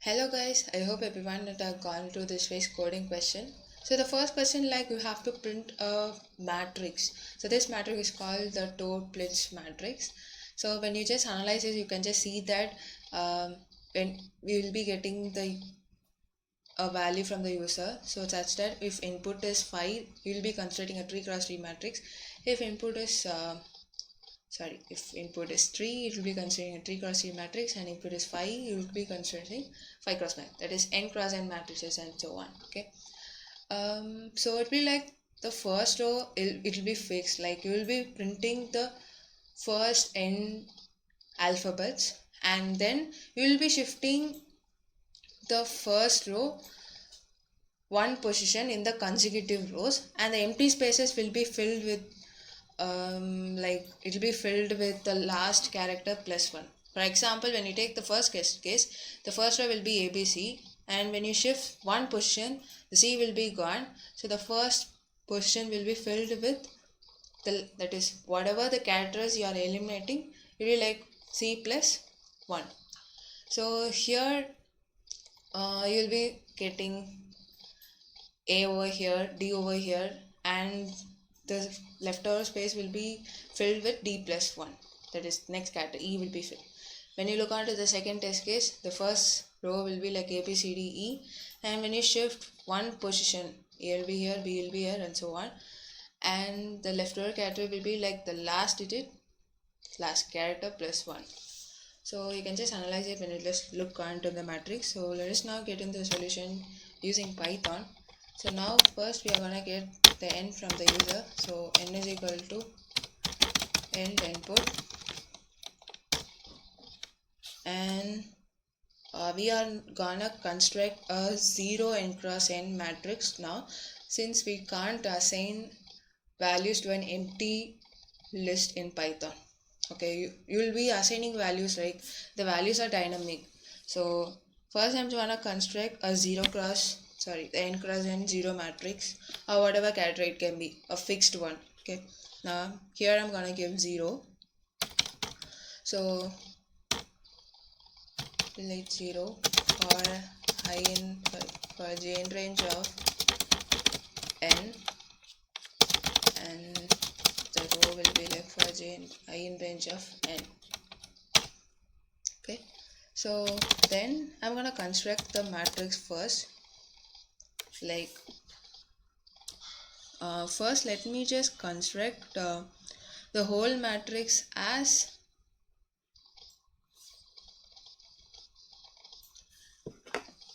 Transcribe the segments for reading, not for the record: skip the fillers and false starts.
Hello guys, I hope everyone that have gone through this phase coding question. So the first question, like, you have to print a matrix. So this matrix is called the Toeplitz matrix. So when you just analyze it, you can just see that when we will be getting the a value from the user. So such that if input is 5, we will be considering a 3 cross 3 matrix. If input is if input is 3, it will be considering a 3 cross 3 matrix, and input is 5, you will be considering 5 cross 5, that is n cross n matrices and so on. Okay, so it will be like the first row, it will be fixed, like you will be printing the first n alphabets, and then you will be shifting the first row one position in the consecutive rows, and the empty spaces will be filled with like it will be filled with the last character plus 1. For example, when you take the first case, the first row will be ABC, and when you shift one position, the C will be gone. So the first position will be filled with that is whatever the characters you are eliminating, it will be like C plus 1. So here you'll be getting A over here, D over here, and the leftover space will be filled with D plus 1. That is, next character E will be filled. When you look onto the second test case, the first row will be like A, B, C, D, E, and when you shift one position, A will be here, B will be here, and so on, and the leftover character will be like the last digit, last character plus 1. So you can just analyze it when you just look onto the matrix. So let us now get into the solution using Python. So now first we are gonna get the n from the user. So n is equal to end input, and we are gonna construct a 0 n cross n matrix now, since we can't assign values to an empty list in Python. Okay, you will be assigning values, like the values are dynamic. So first I'm gonna construct a the n cross n 0 matrix, or whatever character it can be, a fixed one. Okay, now here I'm gonna give 0. So delete 0 for for j in range of n, and the row will be like for I in range of n. Okay, so then I'm gonna construct the matrix first. Like first let me just construct the whole matrix as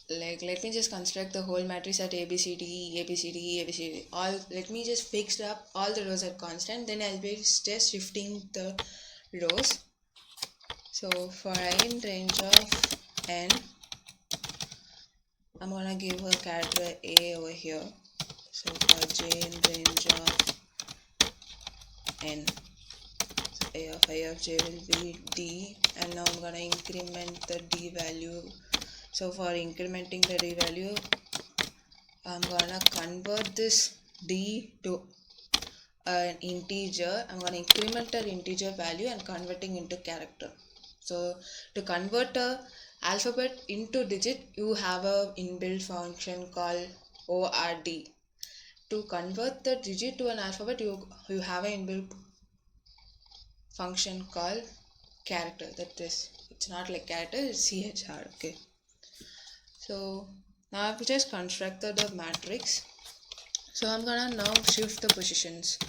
let me just construct the whole matrix at ABCD, all. Let me just fix up all the rows at constant, then I'll be just shifting the rows. So for I in range of n, I'm gonna give a character A over here. So for j in range of n, so A of I of j will be D, and now I'm gonna increment the D value. So for incrementing the D value, I'm gonna convert this D to an integer. I'm gonna increment the integer value and converting into character. So to convert a alphabet into digit, you have a inbuilt function called ORD. To convert the digit to an alphabet, you have an inbuilt function called character. That is, it's not like character, it's CHR. Okay, so now I've just constructed the matrix. So I'm gonna now shift the positions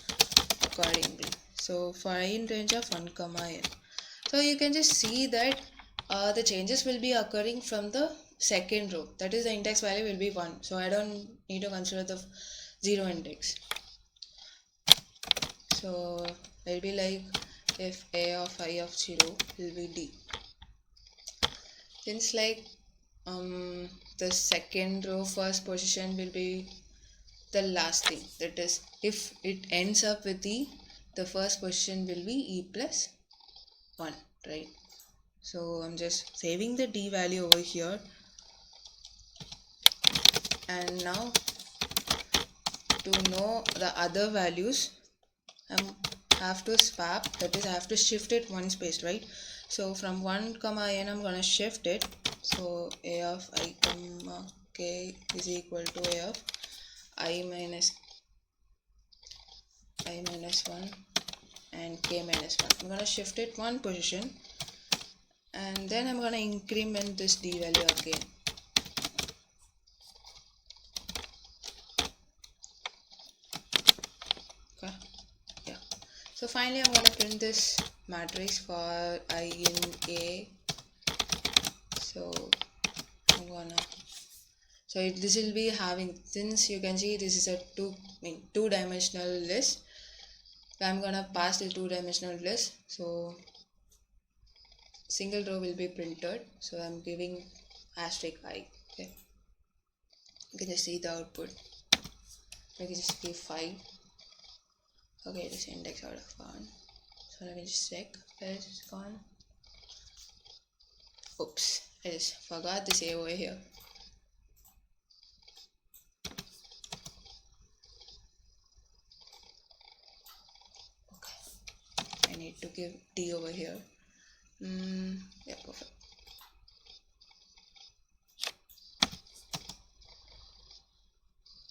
accordingly. So for I in range of 1 comma n, so you can just see that the changes will be occurring from the second row, that is the index value will be 1, so I don't need to consider the 0 index. So it will be like if A of I of 0 will be D, since like the second row first position will be the last thing, that is if it ends up with E, the first position will be E plus 1, right? So I'm just saving the D value over here, and now to know the other values, I have to swap, that is I have to shift it one space, right? So from 1 comma n, I'm gonna shift it, So a of I comma k is equal to a of I minus 1 and k minus 1. I'm gonna shift it one position, and then I'm gonna increment this d value again. Okay, yeah. So finally I'm gonna print this matrix for I in A. So I'm gonna this will be having, since you can see this is a two-dimensional list, so I'm gonna pass the two-dimensional list. So single row will be printed, so I'm giving asterisk I. Okay, you can just see the output. I can just give 5. Okay, this index out of 1. So let me just check where it's gone. Oops, I just forgot this A over here. Okay, I need to give D over here. Yeah, perfect.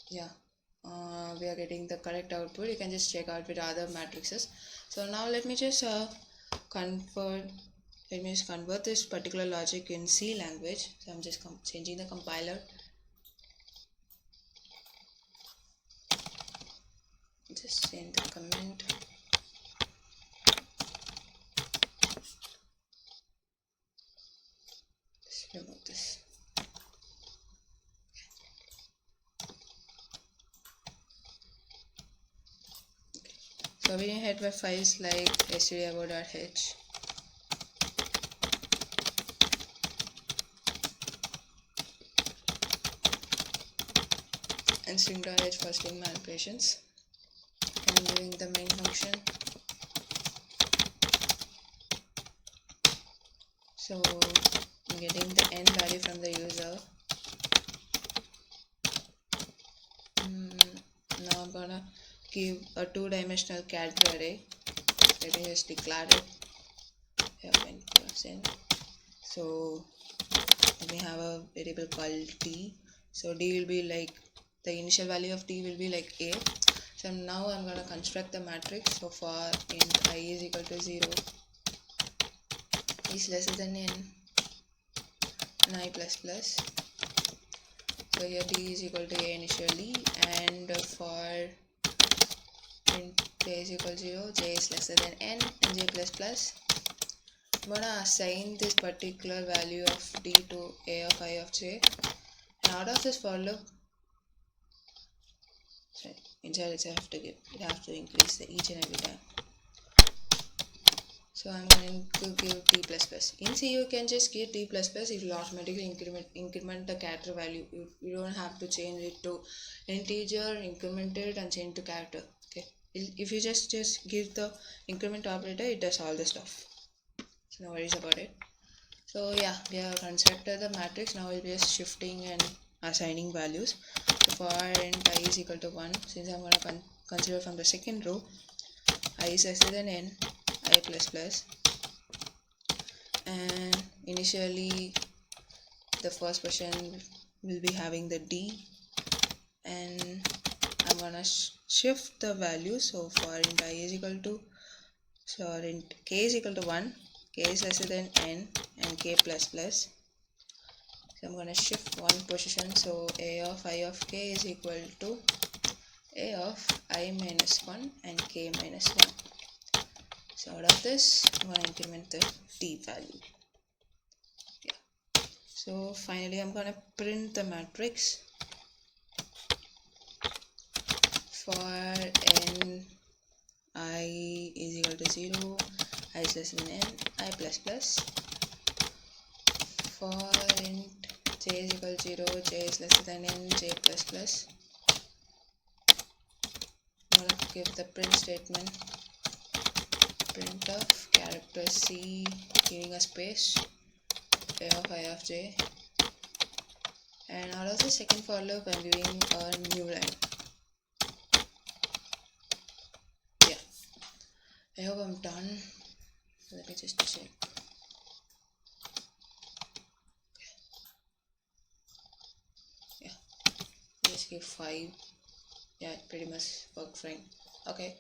Yeah, we are getting the correct output. You can just check out with other matrices. So now let me just convert this particular logic in C language. So I'm just changing the compiler. Just change the comment. Just remove this. So we had web files like stdio.h, and string.h for string manipulations. I'm doing the main function. So I'm getting the n value from the user. Now I'm gonna give a two-dimensional character array. Let me just declare it. So let me have a variable called t. So d will be like, the initial value of t will be like a. So now I'm gonna construct the matrix. So for int I is equal to 0 is lesser than n and I plus plus. So here d is equal to a initially, and for int j is equal to 0, j is lesser than n and j plus plus. I'm gonna assign this particular value of d to a of I of j, and out of this for loop, inside it have to increase the each and every time. So I'm going to give t plus plus. In C you can just give t plus plus, it will automatically increment the character value. You don't have to change it to integer, increment it and change to character. Okay, if you just give the increment operator, it does all the stuff. So no worries about it. So yeah, we have constructed the matrix. Now we'll be just shifting and assigning values. So for int I is equal to 1, since I'm going to consider from the second row, I is lesser than n, I plus plus, and initially the first person will be having the d, and I'm gonna shift the value. So for int I is equal to, so int k is equal to 1, k is lesser than n and k plus plus. So I'm gonna shift one position. So a of I of k is equal to a of I minus 1 and k minus 1. So out of this, I'm going to increment the t value. Yeah. So finally, I'm going to print the matrix for n I is equal to 0, I is less than n, I plus plus. For int j is equal to 0, j is lesser than n, j plus plus. I'm going to give the print statement. Print of character C, giving a space, a of I of j, and out of the second for loop I'm giving a new line. Yeah, I hope I'm done. Let me just check. let's give 5. Yeah, pretty much work fine. Okay,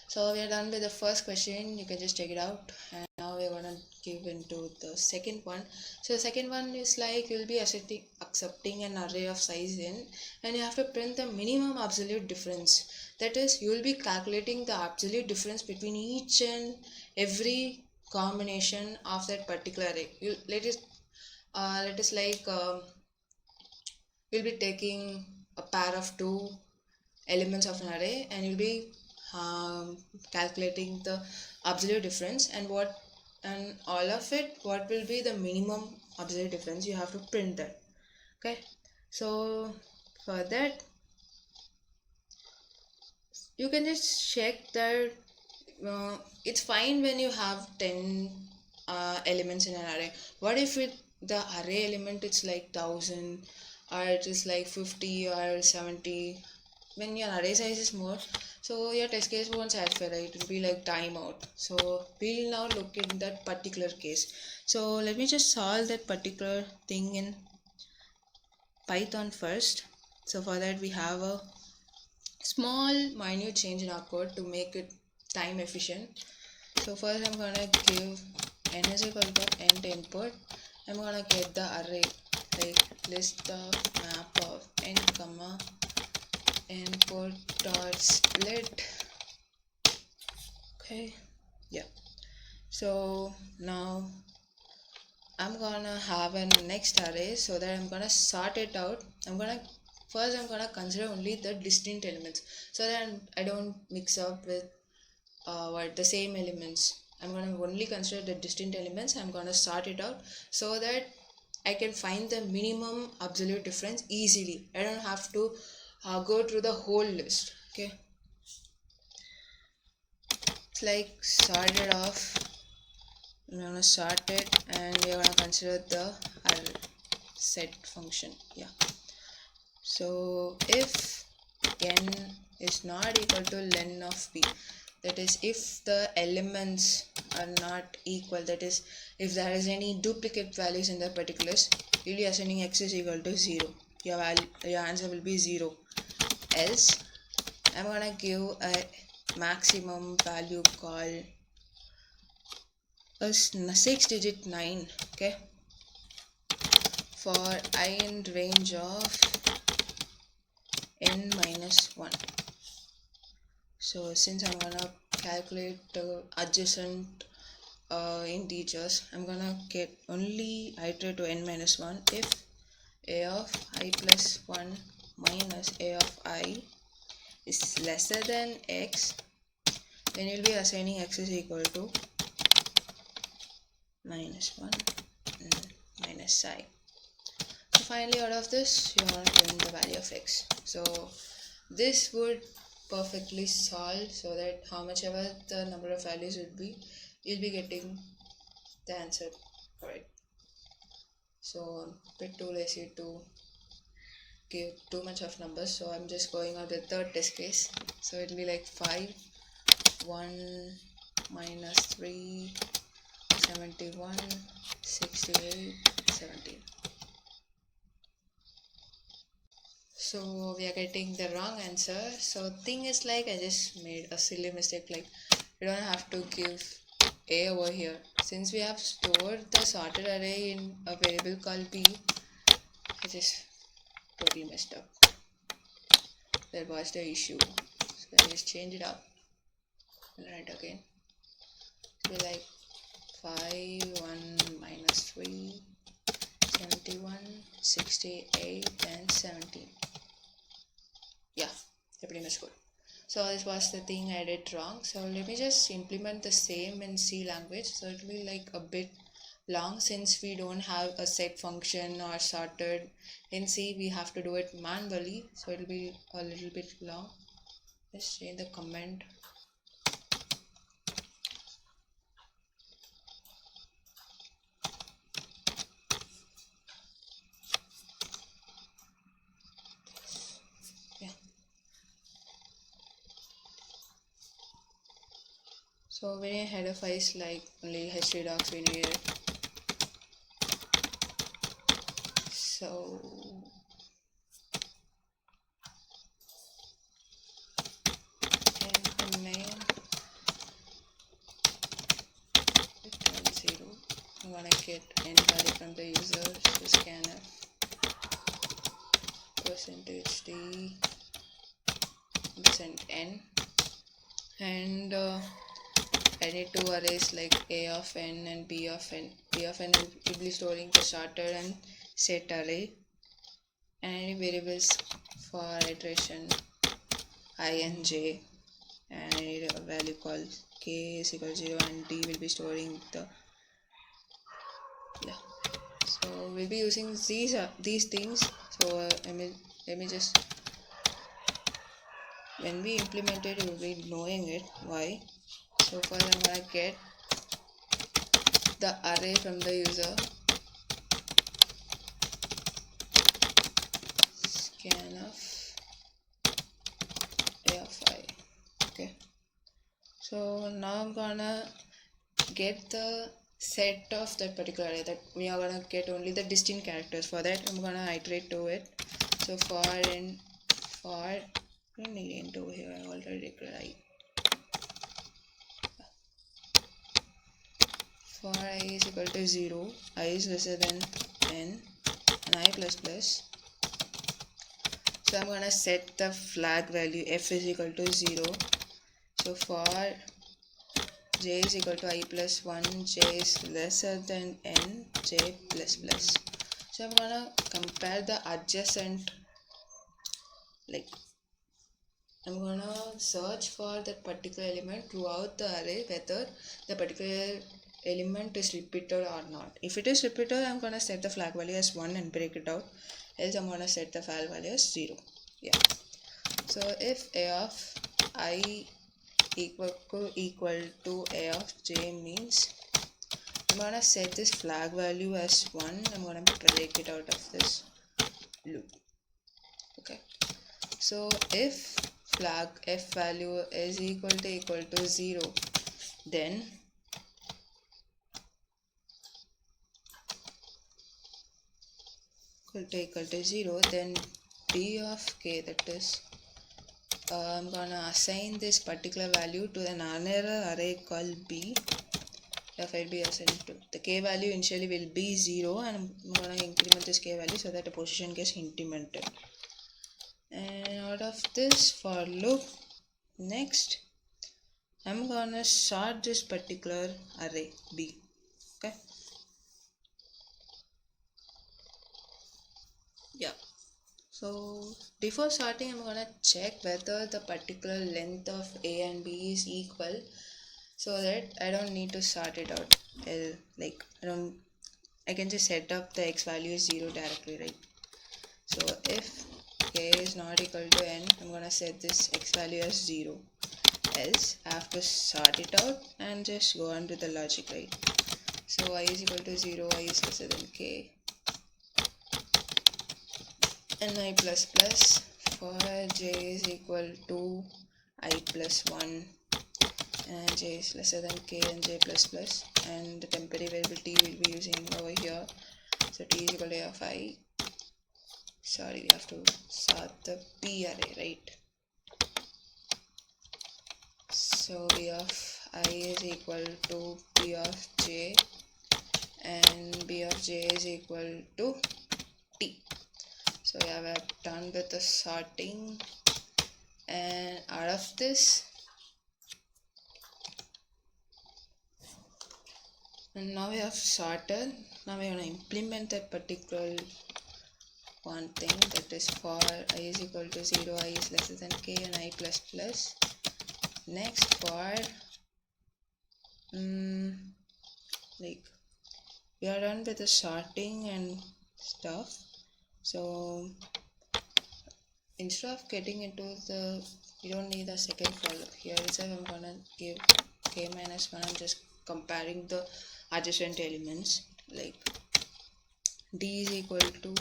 so we are done with the first question. You can just take it out, and now we're gonna give into the second one. So the second one is like you'll be accepting an array of size n, and you have to print the minimum absolute difference. That is, you'll be calculating the absolute difference between each and every combination of that particular array. Let us like you'll be taking a pair of two elements of an array, and you'll be calculating the absolute difference, and all of it, what will be the minimum absolute difference. You have to print that. Okay, so for that you can just check that it's fine when you have 10 elements in an array. What if the array element it's like 1000, or it is like 50 or 70? When your array size is more, so your test case won't satisfy, right? It will be like timeout. So we'll now look in that particular case. So let me just solve that particular thing in Python first. So for that we have a small minute change in our code to make it time efficient. So first I'm gonna give n is equal to int input. I'm gonna get the array, like list the map of n comma input dot split. Okay, yeah. So now I'm gonna have a next array, so that I'm gonna sort it out. I'm gonna consider only the distinct elements, so that I don't mix up with the same elements. I'm gonna only consider the distinct elements. I'm gonna sort it out so that I can find the minimum absolute difference easily. I don't have to go through the whole list. Okay, it's like sorted off. I'm gonna sort it, and we're gonna consider the set function. Yeah, so if n is not equal to len of p, that is if the elements are not equal, that is if there is any duplicate values in the particulars, you'll be assigning x is equal to 0. Your answer will be 0. Else I'm gonna give a maximum value called a 6-digit 9. Okay, for I in range of n minus 1. So since I'm gonna calculate adjacent integers, I'm gonna get only iterate to n minus 1 if a of I plus 1 minus a of I is lesser than x. Then you'll be assigning x is equal to minus 1 and minus I. So finally out of this you want to print the value of x. So this would perfectly solve, so that how much ever the number of values would be, you'll be getting the answer correct. So I'm a bit too lazy to give too much of numbers, so I'm just going on the third test case. So it'll be like 5, 1, minus 3, 71, 68, 17. So we are getting the wrong answer. So thing is like I just made a silly mistake, like we don't have to give a over here. Since we have stored the sorted array in a variable called b, I just totally messed up. That was the issue. So I just change it up and run it again. So we like 5, 1, minus 3, 71, 68 and 17. Yeah, they're pretty much good. So this was the thing I did wrong. So let me just implement the same in C language. So it will be like a bit long, since we don't have a set function or sorted. In C we have to do it manually, so it will be a little bit long. Let's change the comment. Yeah. So when your header file is like only history docs, we need it. So get n value from the user, so scanf %d %n, and I need two arrays like a of n and b of n. B of n will be storing the sorted and set array, and any variables for iteration I and j, and I need a value called k is equal to 0, and d will be storing the so we'll be using these things. So let me just, when we implement it, you will be knowing it why. So first I'm gonna get the array from the user, scanf a of I. Okay, so now I'm gonna get the set of that particular array, that we are gonna get only the distinct characters. For that I'm gonna iterate to it. So for I don't need int over here, I already declared I. For I is equal to 0, I is lesser than n, and I plus plus. So I'm gonna set the flag value f is equal to 0. So for j is equal to I plus 1, j is lesser than n, j plus plus. So I'm gonna compare the adjacent, like I'm gonna search for that particular element throughout the array whether the particular element is repeated or not. If it is repeated, I'm gonna set the flag value as 1 and break it out, else I'm gonna set the flag value as 0. Yeah. So if a of I equal to a of j means I'm gonna set this flag value as 1. I'm gonna break it out of this loop. Okay, so if flag f value is equal to 0, then equal to 0, then d of k, that is I'm gonna assign this particular value to another array called b. If it be assigned to the k value initially will be 0, and I'm gonna increment this k value so that the position gets incremented. And out of this for loop, next I'm gonna sort this particular array b. Okay, yeah. So before sorting, I'm gonna check whether the particular length of a and b is equal, so that I don't need to sort it out. Like I can just set up the x value is 0 directly, right? So if k is not equal to n, I'm gonna set this x value as 0. Else I have to sort it out and just go on with the logic, right? So I is equal to 0, I is lesser than k, and I plus plus. For j is equal to I plus 1, and j is lesser than k, and j plus plus, and the temporary variable t will be using over here. So t is equal to a of I. Sorry, we have to sort the p array, right? So b of I is equal to b of j, and b of j is equal to t. So yeah, we are done with the sorting, and out of this, and now we have sorted. Now we are going to implement that particular one thing, that is for I is equal to 0, I is lesser than k, and I plus plus. Next for like we are done with the sorting and stuff. So instead of getting into the, you don't need a second for loop. Here itself I'm gonna give k minus 1. I'm just comparing the adjacent elements, like d is equal to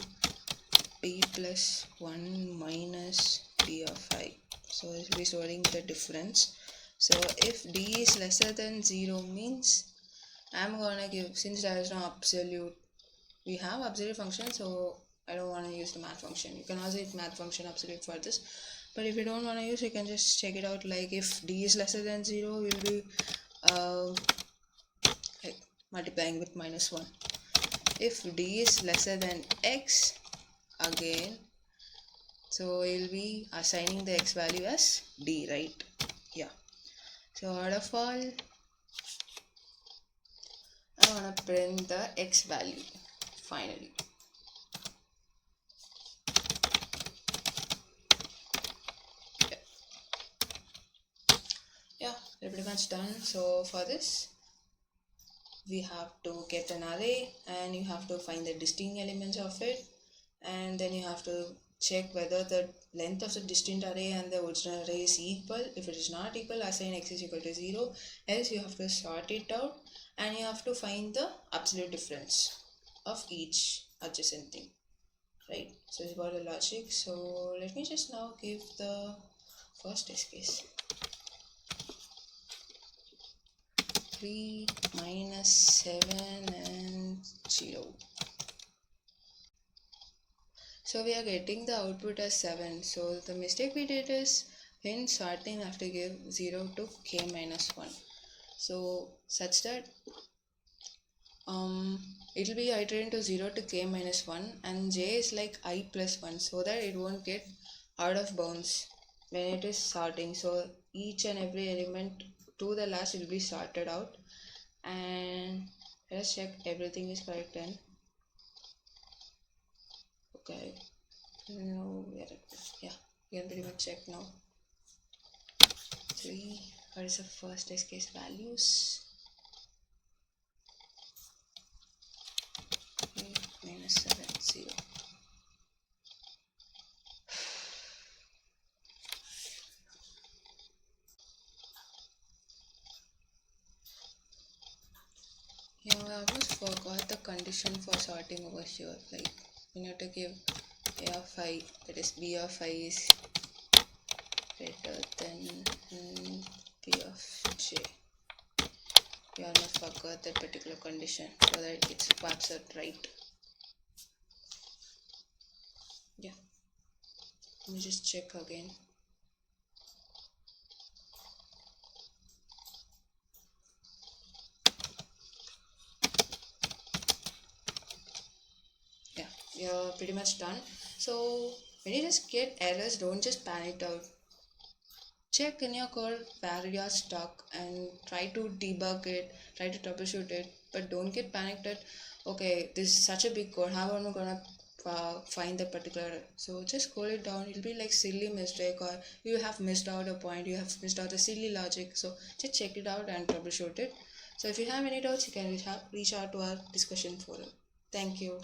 p plus 1 minus b of I. So it will be storing the difference. So if d is lesser than 0 means I'm gonna give, since there is no absolute, we have absolute function, so I don't want to use the math function. You can also use math function absolute for this, but if you don't want to use, you can just check it out. Like if d is lesser than 0, we'll be like multiplying with minus 1. if d is lesser than x, again, so we'll be assigning the x value as d, right? Yeah. So out of all, I want to print the x value finally. Yeah, we're pretty much done. So for this, we have to get an array and you have to find the distinct elements of it, and then you have to check whether the length of the distinct array and the original array is equal. If it is not equal, assign x is equal to 0, else you have to sort it out and you have to find the absolute difference of each adjacent thing, right? So it's about the logic. So let me just now give the first test case. 3 minus 7 and 0. So we are getting the output as 7. So the mistake we did is in sorting we have to give 0 to k minus 1. So such that it will be iterating to 0 to k minus 1 and j is like I plus 1, so that it won't get out of bounds when it is sorting. So each and every element to the last will be sorted out, and let's check everything is correct then. Okay, now yeah, you can pretty much check now. 3, what is the first test case values? 8 minus 7, 0. Yeah, I almost forgot the condition for sorting over here. Like, we need to give a of I, that is b of I is greater than b of j. We almost forgot that particular condition so that it swaps out right. Yeah, let me just check again. Yeah, we are pretty much done. So when you just get errors, don't just panic out. Check in your code where you are stuck and try to debug it, try to troubleshoot it, but don't get panicked that okay, this is such a big code, how am I gonna find the particular? So just code it down. It'll be like silly mistake, or you have missed out a point, you have missed out a silly logic. So just check it out and troubleshoot it. So if you have any doubts, you can reach out to our discussion forum. Thank you.